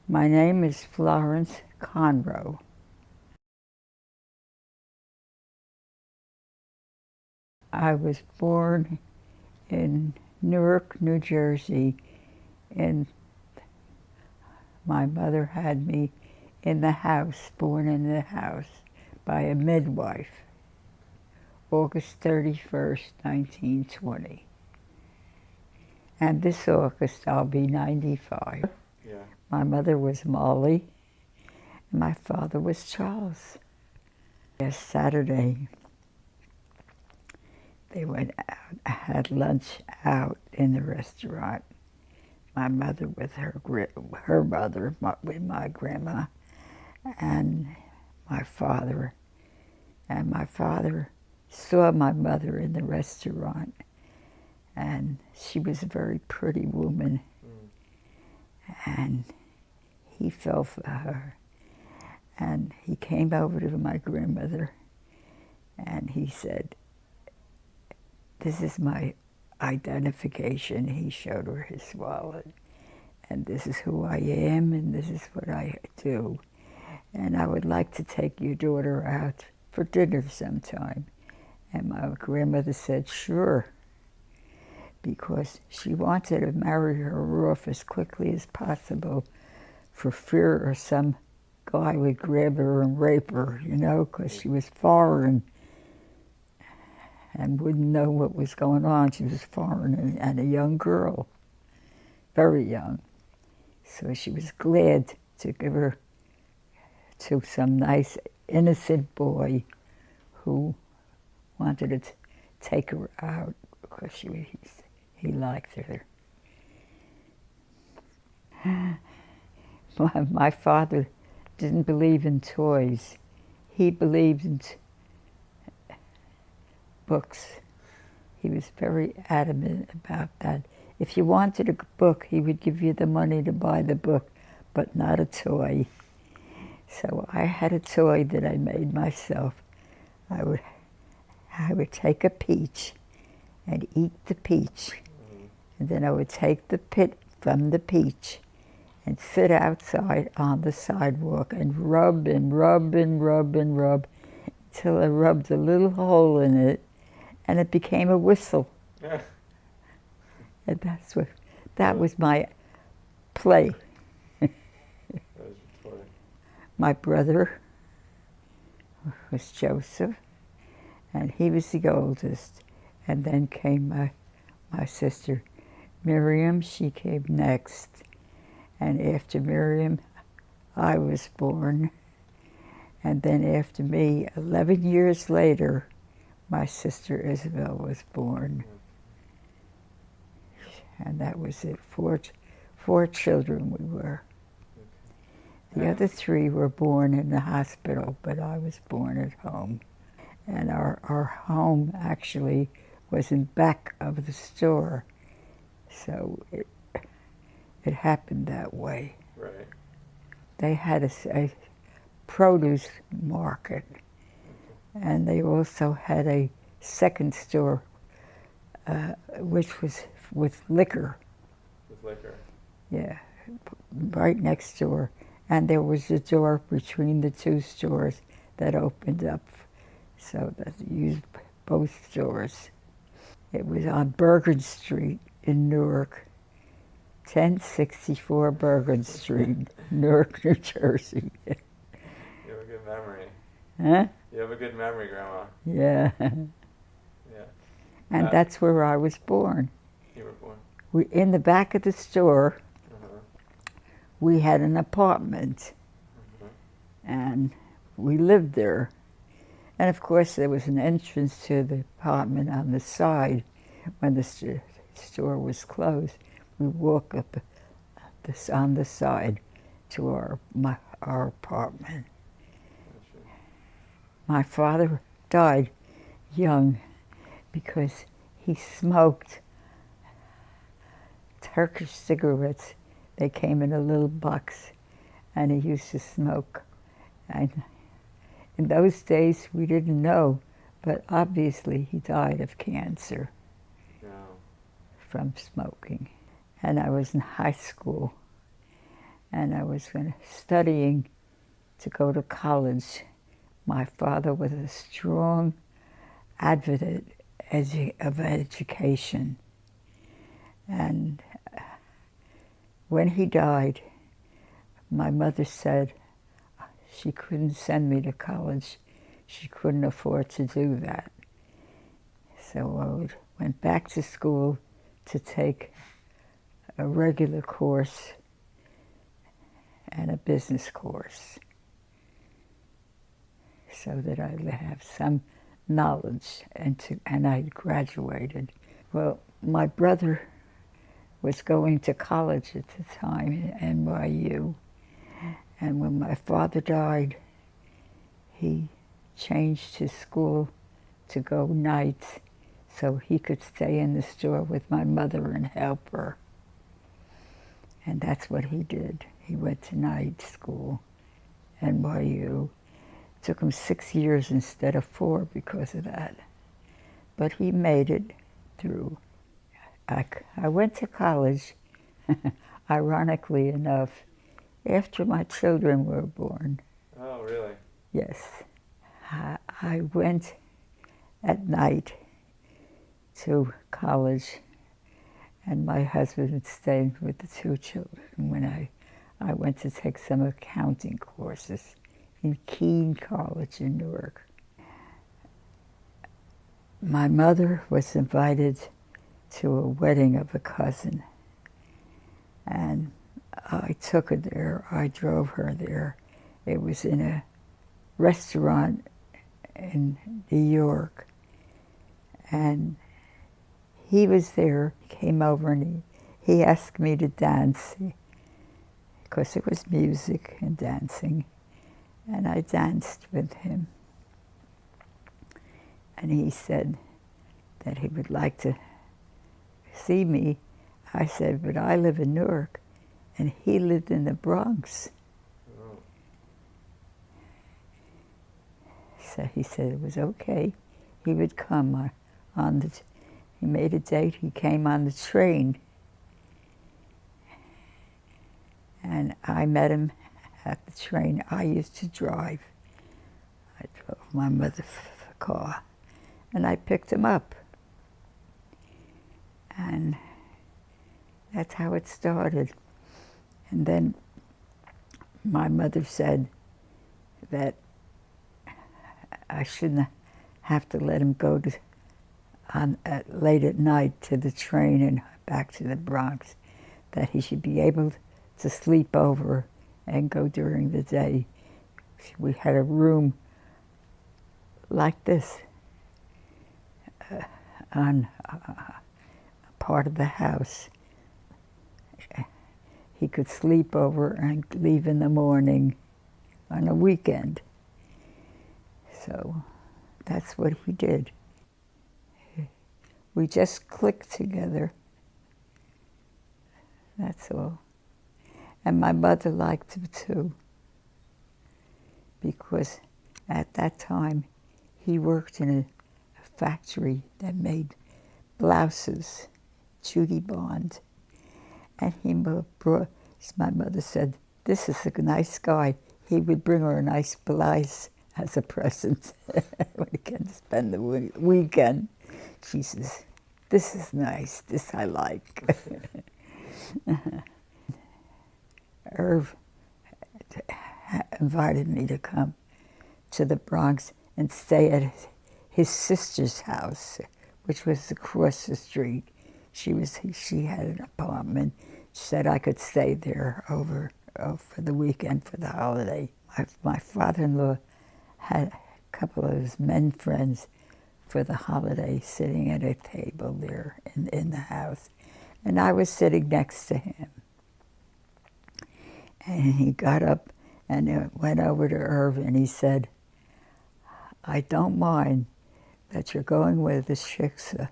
My name is Florence Conroe. I was born in Newark, New Jersey, and my mother had me in the house, born in the house by a midwife, August 31st, 1920. And this August I'll be 95. Yeah. My mother was Molly, and my father was Charles. Yes, Saturday, they went out, had lunch out in the restaurant. My mother with her mother, with my grandma, and my father. And my father saw my mother in the restaurant, and she was a very pretty woman, and he fell for her. And he came over to my grandmother, and he said, "This is my identification." He showed her his wallet. "And this is who I am, and this is what I do. And I would like to take your daughter out for dinner sometime." And my grandmother said, "Sure," because she wanted to marry her off as quickly as possible for fear or some guy would grab her and rape her, because she was foreign and wouldn't know what was going on. She was foreign and a young girl, very young. So she was glad to give her to some nice, innocent boy who wanted to take her out because he liked her. My father didn't believe in toys. He believed in books. He was very adamant about that. If you wanted a book, he would give you the money to buy the book, but not a toy. So I had a toy that I made myself. I would take a peach and eat the peach, and then I would take the pit from the peach and sit outside on the sidewalk and rub and rub and rub and rub until I rubbed a little hole in it, and it became a whistle. Yeah. And that was my play. That was your toy. My brother was Joseph, and he was the oldest. And then came my sister Miriam. She came next. And after Miriam, I was born. And then after me, 11 years later, my sister Isabelle was born. And that was it. Four children we were. The other three were born in the hospital, but I was born at home. And our home actually was in back of the store. So it happened that way. Right. They had a produce market, and they also had a second store, which was with liquor. With liquor. Yeah, right next door. And there was a door between the two stores that opened up so that you used both stores. It was on Bergen Street in Newark, 1064 Bergen Street, Newark, New Jersey. You have a good memory. Huh? You have a good memory, Grandma. Yeah. Yeah. And that's where I was born. You were born. In the back of the store, Uh-huh. we had an apartment, and we lived there. And of course, there was an entrance to the apartment on the side. When the store was closed, we walk up on the side to our apartment. My father died young because he smoked Turkish cigarettes. They came in a little box, and he used to smoke. And in those days, we didn't know, but obviously he died of cancer from smoking. And I was in high school, and I was studying to go to college. My father was a strong advocate of education, and when he died, my mother said she couldn't send me to college. She couldn't afford to do that. So I went back to school to take a regular course and a business course so that I'd have some knowledge, and I graduated. Well, my brother was going to college at the time at NYU, and when my father died, he changed his school to go nights so he could stay in the store with my mother and help her. And that's what he did. He went to night school, NYU. It took him 6 years instead of 4 because of that. But he made it through. I went to college, ironically enough, after my children were born. Oh, really? Yes. I went at night to college, and my husband stayed with the 2 children when I went to take some accounting courses in Keene College in Newark. My mother was invited to a wedding of a cousin, and I took her there. I drove her there. It was in a restaurant in New York, and he was there. He came over and he asked me to dance because it was music and dancing, and I danced with him. And he said that he would like to see me. I said, but I live in Newark, and he lived in the Bronx. Oh. So he said it was okay. He would come he made a date. He came on the train, and I met him at the train. I used to drive. I drove my mother's car, and I picked him up. And that's how it started. And then my mother said that I shouldn't have to let him go late at night to the train and back to the Bronx, that he should be able to sleep over and go during the day. We had a room like this on part of the house. He could sleep over and leave in the morning on a weekend. So that's what he did. We just clicked together. That's all. And my mother liked him too, because at that time he worked in a factory that made blouses, Judy Bond. And my mother said, this is a nice guy. He would bring her a nice blouse as a present when he can spend the weekend. She says, this is nice, this I like. Irv invited me to come to the Bronx and stay at his sister's house, which was across the street. She had an apartment. She said I could stay there over for the weekend, for the holiday. My father-in-law had a couple of his men friends for the holiday sitting at a table there in the house. And I was sitting next to him. And he got up and went over to Irv and he said, I don't mind that you're going with the shiksa,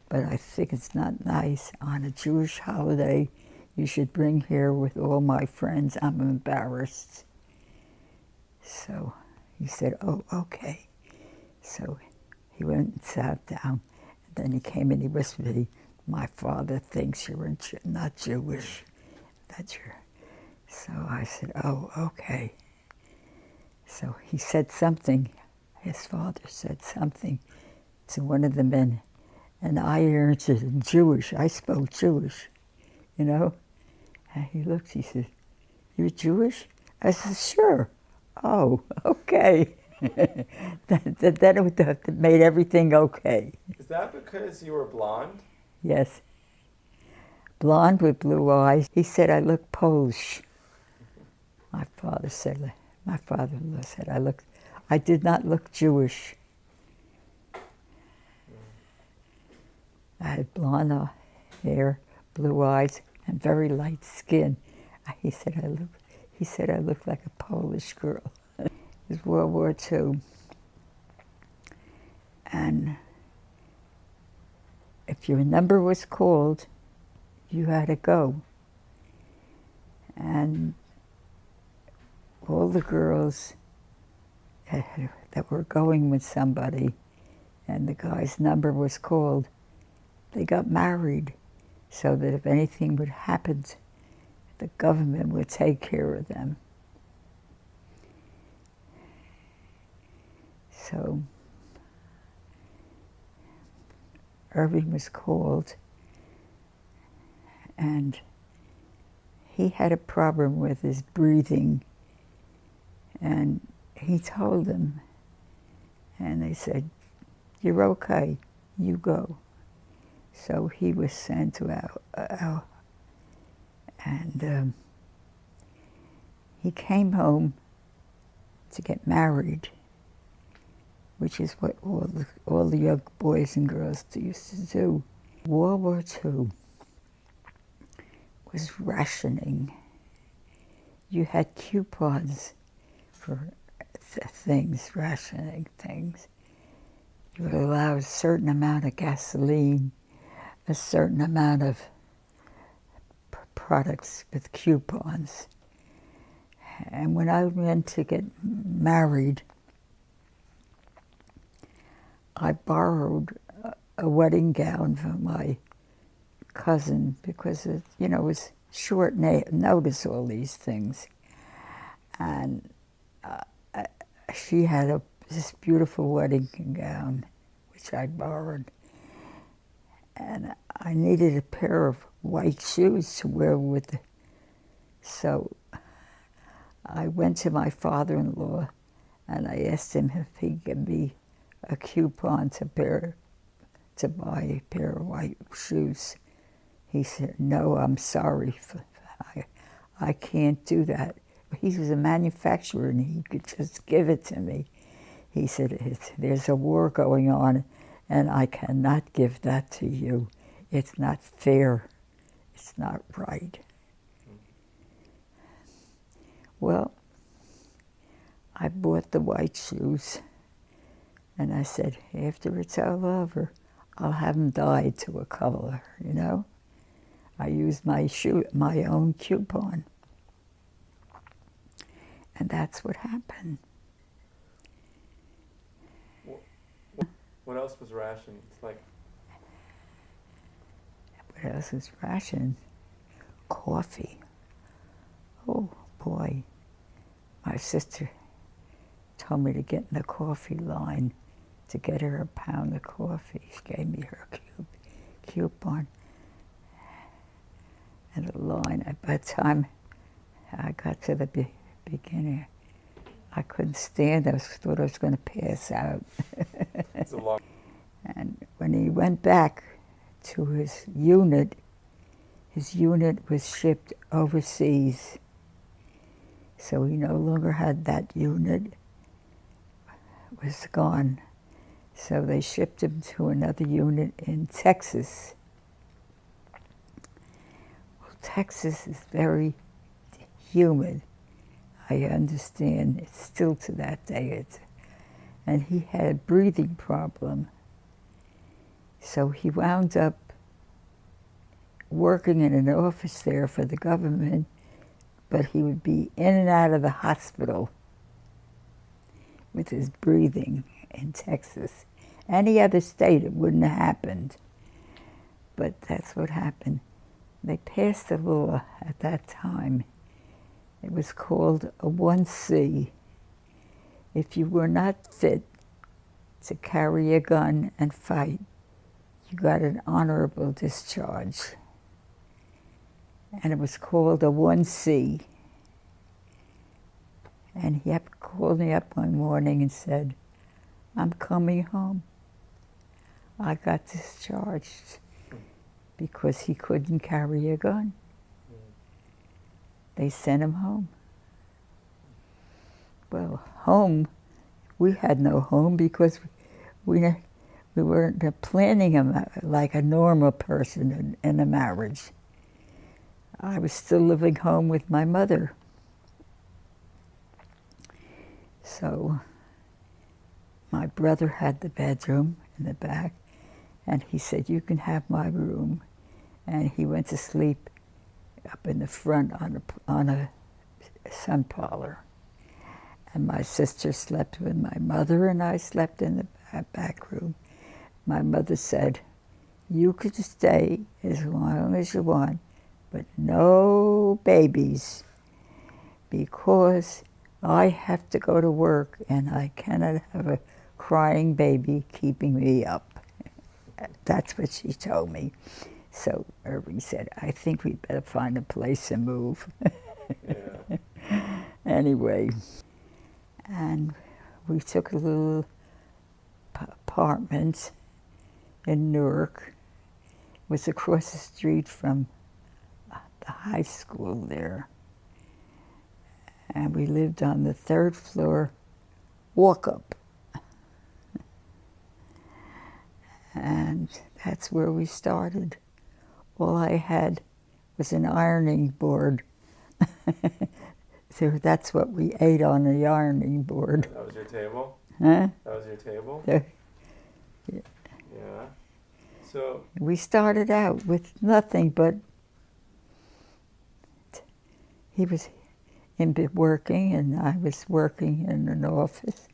but I think it's not nice on a Jewish holiday. You should bring here with all my friends. I'm embarrassed. So he said, oh, okay. So he went and sat down. And then he came and he whispered, my father thinks you're not Jewish, that I said, oh, okay. So he said something, his father said something to one of the men, and I answered in Jewish. I spoke Jewish, you know. And he looked, he said, you're Jewish? I said, sure. Oh, okay. That made everything okay. Is that because you were blonde? Yes. Blonde with blue eyes. He said I look Polish. My father said I did not look Jewish. I had blonde hair, blue eyes, and very light skin. He said I looked like a Polish girl. It was World War II. And if your number was called, you had to go. And all the girls that were going with somebody and the guy's number was called, they got married so that if anything would happen, the government would take care of them. So Irving was called, and he had a problem with his breathing, and he told them, and they said, you're okay, you go. So he was sent out, and he came home to get married, which is what all the young boys and girls used to do. World War II was rationing. You had coupons for things, rationing things. You were allowed a certain amount of gasoline, a certain amount of products with coupons. And when I went to get married, I borrowed a wedding gown from my cousin because it, was short notice, all these things. And she had this beautiful wedding gown, which I borrowed. And I needed a pair of white shoes to wear with it. So I went to my father-in-law and I asked him if he'd give me a coupon to buy a pair of white shoes. He said, no, I'm sorry, I can't do that. He was a manufacturer and he could just give it to me. He said, there's a war going on and I cannot give that to you. It's not fair. It's not right. Well, I bought the white shoes and I said, after it's all over, I'll have them dyed to a color, I used my own coupon. And that's what happened. What else was rationed? What else was rationed? Coffee. Oh, boy. My sister told me to get in the coffee line to get her a pound of coffee. She gave me her coupon. And the line, by the time I got to the beginning, I couldn't stand. I thought I was going to pass out. It's a long. And when he went back to his unit was shipped overseas. So he no longer had that unit. It was gone. So they shipped him to another unit in Texas. Well, Texas is very humid. I understand. It's still to that day. And he had a breathing problem. So he wound up working in an office there for the government, but he would be in and out of the hospital with his breathing in Texas. Any other state, it wouldn't have happened. But that's what happened. They passed a law at that time. It was called a 1C. If you were not fit to carry a gun and fight, you got an honorable discharge. And it was called a 1C. And he called me up one morning and said, I'm coming home. I got discharged because he couldn't carry a gun. They sent him home. Well, home, we had no home because we weren't planning him like a normal person in a marriage. I was still living home with my mother. So my brother had the bedroom in the back, and he said, you can have my room. And he went to sleep up in the front on a sun parlor. And my sister slept with my mother, and I slept in the back room. My mother said, you could stay as long as you want, but no babies, because I have to go to work and I cannot have a crying baby keeping me up. That's what she told me. So Irving said, I think we'd better find a place to move. Yeah. Anyway, and we took a little apartment in Newark. It was across the street from the high school there. And we lived on the 3rd floor, walk up. And that's where we started. All I had was an ironing board. So that's what we ate on the ironing board. That was your table? Huh? That was your table? Yeah. Yeah. So We started out with nothing, but he was working and I was working in an office,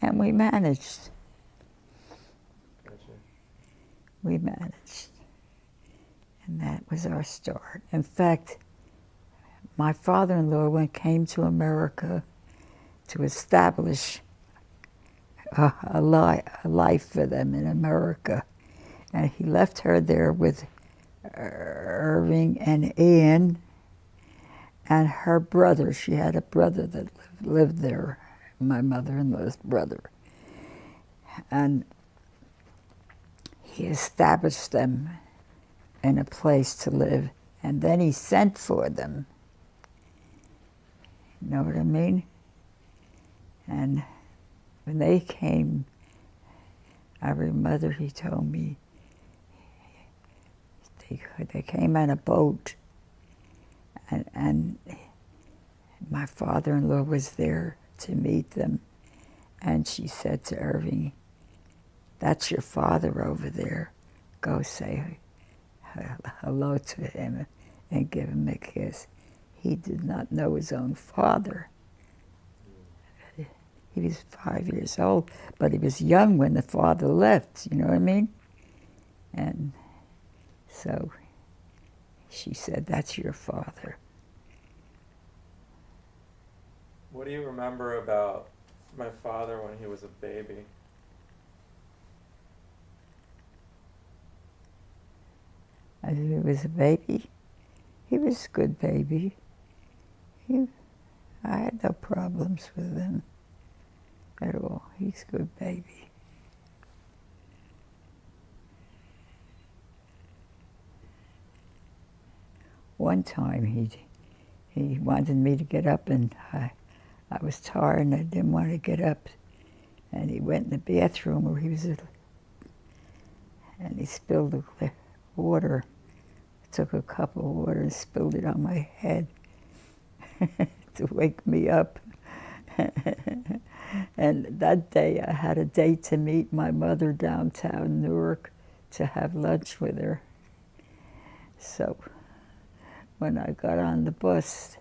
and we managed. gotcha. We managed. And that was our start. In fact, my father-in-law came to America to establish a life for them in America. And he left her there with Irving and Ian and her brother. She had a brother that lived there, my mother-in-law's brother. And he established them in a place to live, and then he sent for them. You know what I mean? And when they came, I remember he told me they came on a boat, and my father-in-law was there to meet them, and she said to Irving, that's your father over there. Go say hello to him and give him a kiss. He did not know his own father. He was 5 years old, but he was young when the father left, you know what I mean? And so she said, that's your father. What do you remember about my father when he was a baby? As he was a baby, he was a good baby. I had no problems with him at all. He's a good baby. One time he wanted me to get up, and I was tired and I didn't want to get up. And he went in the bathroom where he was, and he spilled the water. Took a cup of water and spilled it on my head to wake me up. And that day I had a date to meet my mother downtown Newark to have lunch with her. So when I got on the bus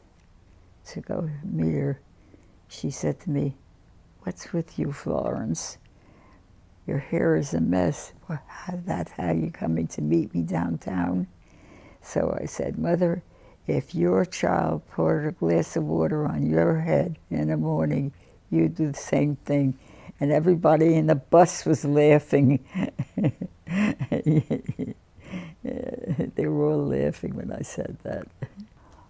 to go meet her, she said to me, what's with you, Florence? Your hair is a mess. Well, that's how you're coming to meet me downtown? So I said, Mother, if your child poured a glass of water on your head in the morning, you do the same thing. And everybody in the bus was laughing. They were all laughing when I said that.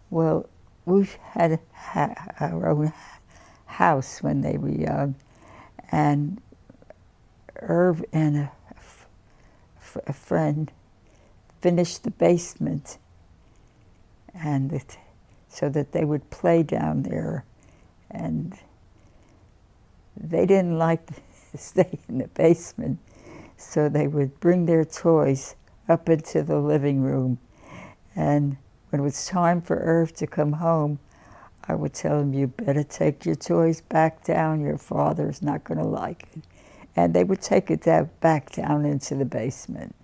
Well, we had our own house when they were young, and Irv and a friend finished the basement, and so that they would play down there, and they didn't like to stay in the basement, so they would bring their toys up into the living room. And when it was time for Irv to come home, I would tell him, you better take your toys back down, your father's not going to like it. And they would take it back down into the basement,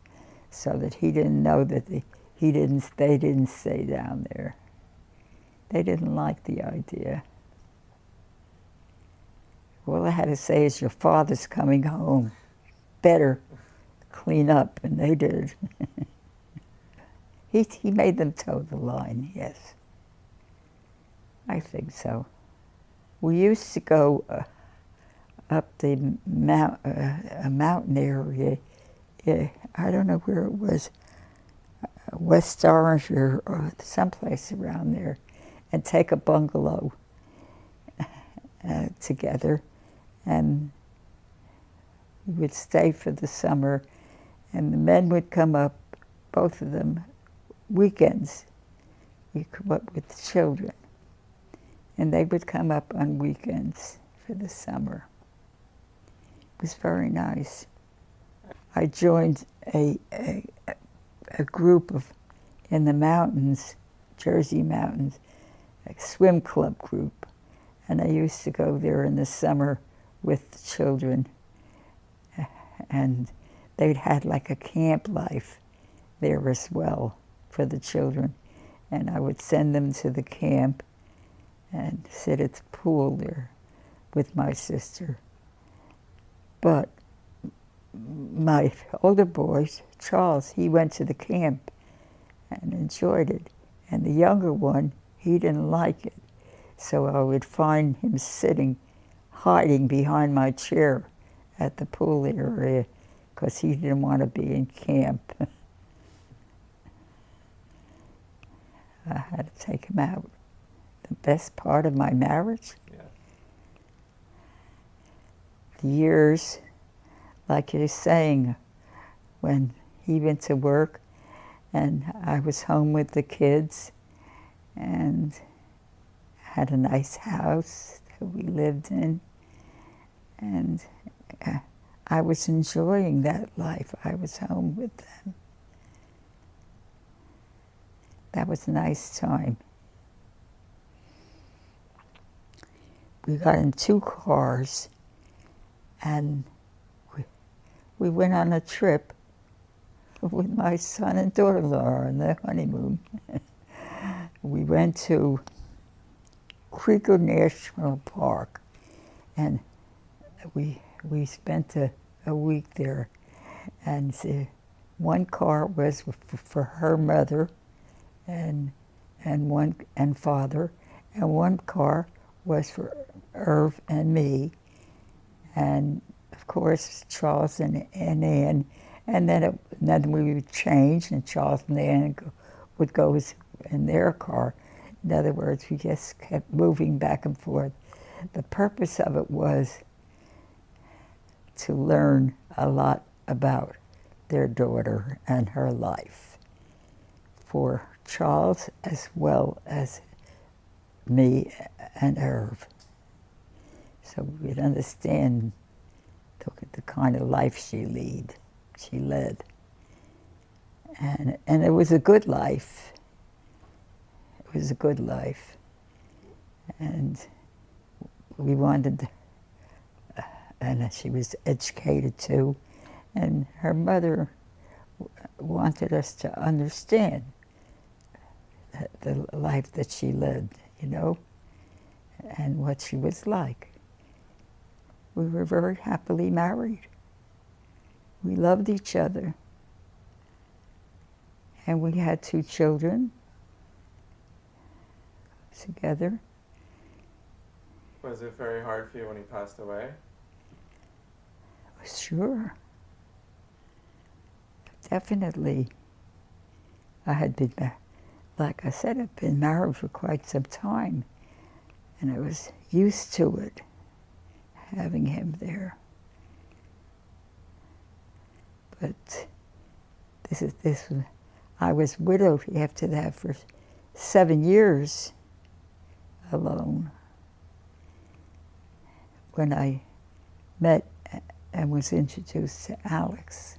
so that he didn't know that they didn't stay down there. They didn't like the idea. All I had to say is, your father's coming home. Better clean up, and they did. He made them toe the line, yes. I think so. We used to go up the a mountain area. I don't know where it was, West Orange or someplace around there, and take a bungalow together, and we would stay for the summer, and the men would come up, both of them, weekends. We'd come up with the children, and they would come up on weekends for the summer. It was very nice. I joined a group in the mountains, Jersey mountains, a swim club group, and I used to go there in the summer with the children, and they'd had like a camp life there as well for the children, and I would send them to the camp and sit at the pool there with my sister. But my older boy, Charles, he went to the camp and enjoyed it. And the younger one, he didn't like it. So I would find him sitting, hiding behind my chair at the pool area, because he didn't want to be in camp. I had to take him out. The best part of my marriage? Yeah. The years, like you're saying, when he went to work and I was home with the kids and had a nice house that we lived in, and I was enjoying that life. I was home with them. That was a nice time. We got in 2 cars, and we went on a trip with my son and daughter-in-law on their honeymoon. We went to Krieger National Park, and we spent a week there. And one car was for her mother and father, and one car was for Irv and me, and of course Charles and Ann, and then we would change, and Charles and Ann would go in their car. In other words, we just kept moving back and forth. The purpose of it was to learn a lot about their daughter and her life, for Charles as well as me and Irv. So we'd understand the kind of life she led. And it was a good life. It was a good life. And we wanted, and she was educated too, and her mother wanted us to understand the life that she led, and what she was like. We were very happily married. We loved each other. And we had 2 children. together. Was it very hard for you when he passed away? Sure. Definitely. I had been, like I said, I've been married for quite some time, and I was used to it, having him there. But I was widowed after that for 7 years alone when I met and was introduced to Alex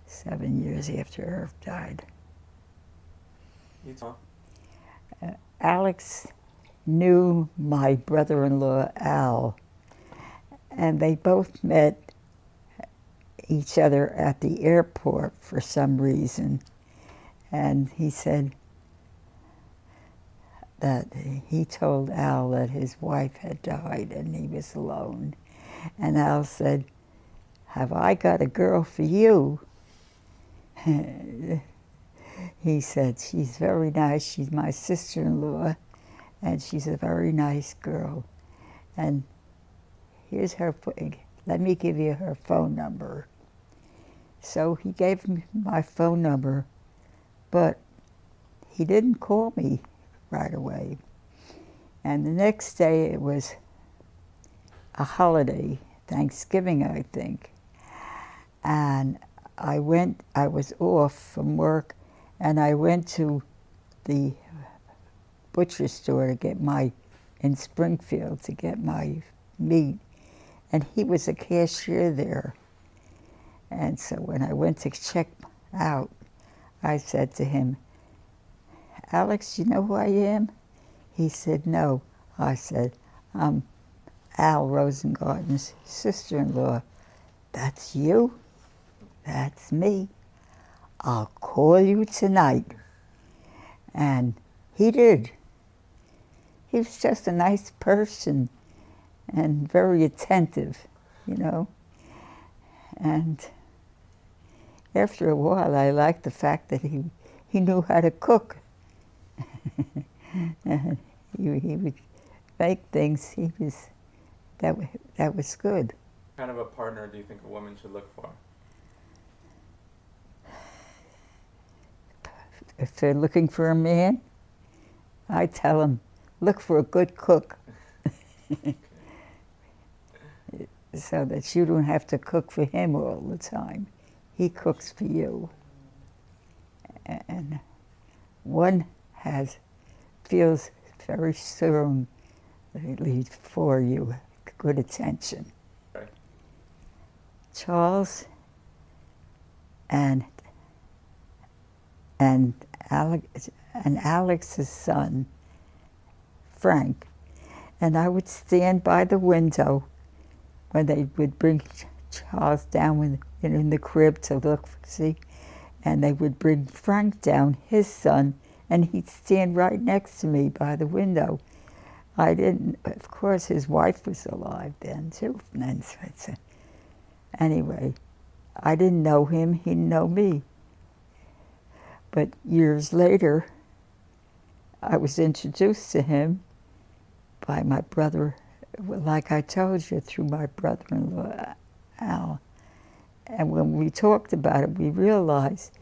7 years after Irv died. You too. Alex knew my brother-in-law Al, and they both met each other at the airport for some reason. And he said that he told Al that his wife had died and he was alone. And Al said, "Have I got a girl for you?" He said, "She's very nice. She's my sister-in-law, and she's a very nice girl. And here's her, let me give you her phone number." So he gave me my phone number, but he didn't call me right away. And the next day it was a holiday, Thanksgiving, I think. And I was off from work, and I went to the butcher store in Springfield to get my meat. And he was a cashier there. And so when I went to check out, I said to him, "Alex, you know who I am?" He said, "No." I said, "I'm Al Rosengarten's sister-in-law." "That's you?" "That's me. I'll call you tonight." And he did. He was just a nice person and very attentive, you know. And after a while, I liked the fact that he knew how to cook. And he would make things. That was good. What kind of a partner do you think a woman should look for? If they're looking for a man, I tell them, look for a good cook. So that you don't have to cook for him all the time. He cooks for you. And one feels very strongly for you, good attention. Okay. Charles and Alex's son, Frank, and I would stand by the window when they would bring Charles down in the crib to look, see, and they would bring Frank down, his son, and he'd stand right next to me by the window. Of course, his wife was alive then, too. And so, anyway, I didn't know him, he didn't know me. But years later, I was introduced to him by my brother, like I told you, through my brother-in-law, Al. And when we talked about it, we realized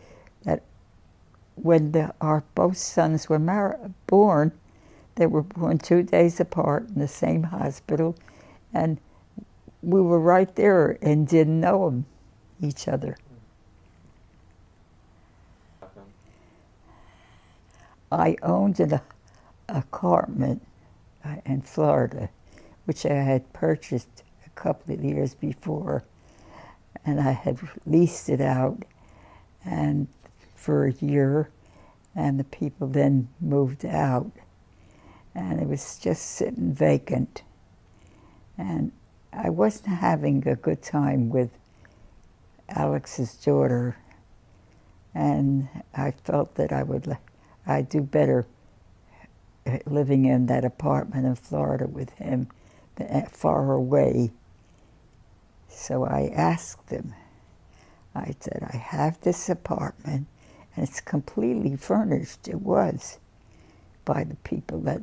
that when our both sons were born, they were born 2 days apart in the same hospital, and we were right there and didn't know each other. I owned an apartment in Florida, which I had purchased a couple of years before, and I had leased it out and for a year, and the people then moved out, and it was just sitting vacant. And I wasn't having a good time with Alex's daughter, and I felt that I'd do better living in that apartment in Florida with him, far away. So I asked him, I said, "I have this apartment, and it's completely furnished." It was. by the people that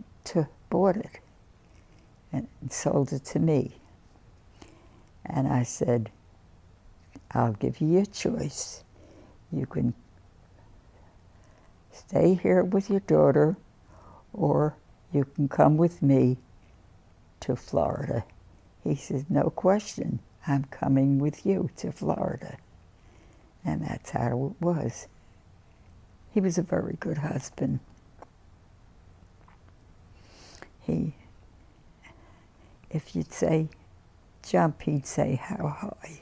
bought it and sold it to me. And I said, I'll give you a choice. You can stay here with your daughter, or you can come with me to Florida. He said, no question, I'm coming with you to Florida. And that's how it was. He was a very good husband. If you'd say jump, he'd say how high.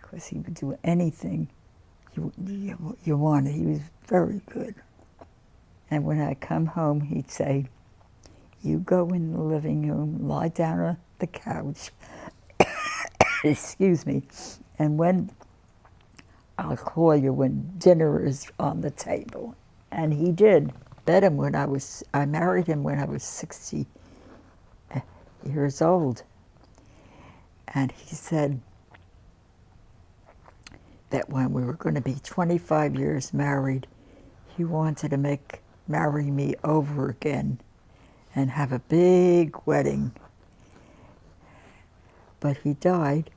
Because he would do anything you wanted. He was very good. And when I come home, he'd say, you go in the living room, lie down on the couch, excuse me, and when I'll call you when dinner is on the table. And he did. I married him when I was 60 years old. And he said that when we were going to be 25 years married, he wanted to marry me over again and have a big wedding. But he died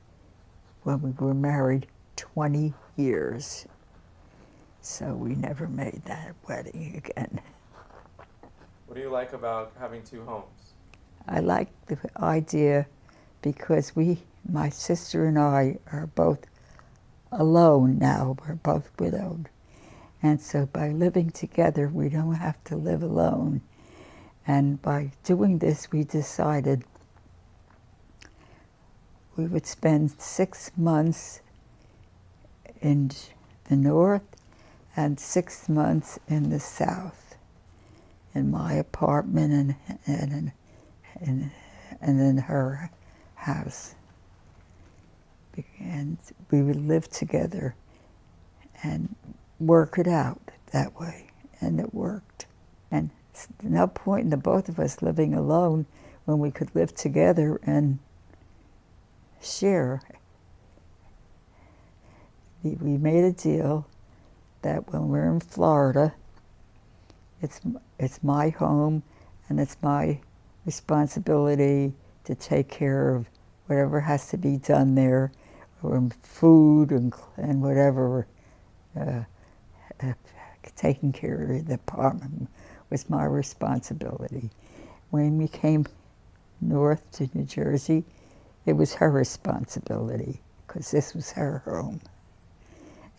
when we were married 20 years. So we never made that wedding again. What do you like about having two homes? I like the idea because my sister and I are both alone now. We're both widowed. And so by living together, we don't have to live alone. And by doing this, we decided we would spend 6 months in the north and 6 months in the south, in my apartment and in her house. And we would live together and work it out that way, and it worked. And no point in the both of us living alone when we could live together and share. We made a deal that when we're in Florida, it's my home and it's my responsibility to take care of whatever has to be done there, or food and whatever. Taking care of the apartment was my responsibility. When we came north to New Jersey, it was her responsibility because this was her home.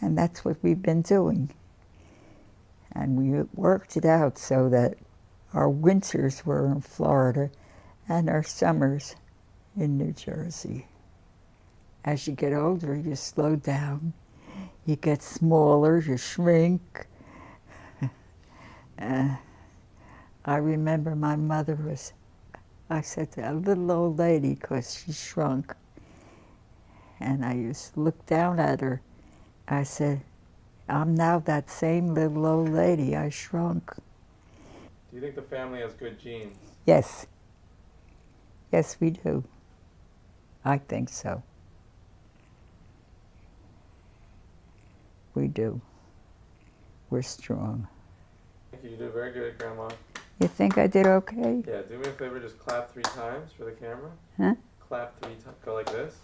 And that's what we've been doing. And we worked it out so that our winters were in Florida and our summers in New Jersey. As you get older, you slow down, you get smaller, you shrink. I remember my mother I said, a little old lady, because she shrunk. And I used to look down at her. I said, I'm now that same little old lady. I shrunk. Do you think the family has good genes? Yes. Yes, we do. I think so. We do. We're strong. Thank you. You did very good, Grandma. You think I did okay? Yeah, do me a favor, just clap 3 times for the camera. Huh? Clap 3 times. Go like this.